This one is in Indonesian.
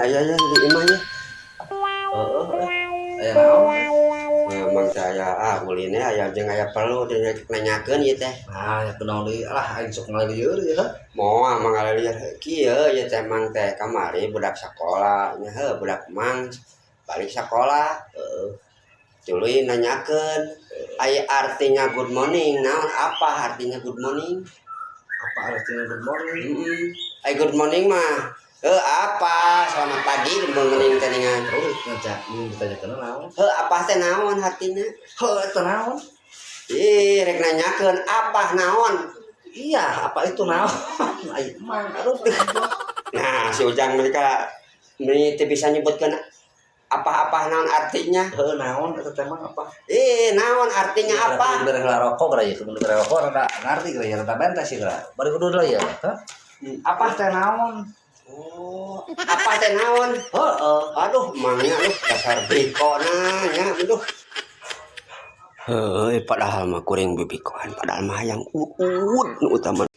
Aya ya di imah ya. Aya naon? Memang saya ulin aya jeung aya perlu nanyakeun ieu teh. Nah, ya kenal deui lah aing sok ngalieur ya. Moal mangalieur kieu ieu teh mang teh kamari budak sakola nya budak mang balik sekolah. Tuluy nanyakeun aya artinya good morning. Naon apa artinya good morning? Apa artinya good morning? Good morning mah apa selamat pagi good morning teh ningan. Terus ngajak ditanyakeun naon? Apa teh naon artinya? Eta naon? Rek nanyakeun apa naon? Iya, apa itu naon? Aing mah aduh. Nah, si Ujang mereka teu bisa nyebutkeun apa-apa naon artinya. Naon eta teh mah apa? Naon artinya apa? Dari rokok kira ya, kemudian dari rokok rada ngarti kira ya, rada bentes sih kira. Bari kudu lah ya, apa teh naon? Apa teh naon? Aduh, mangnya lu dasar bikona nya, aduh. Padahal mah kuring bibikoan, padahal mah yang utama.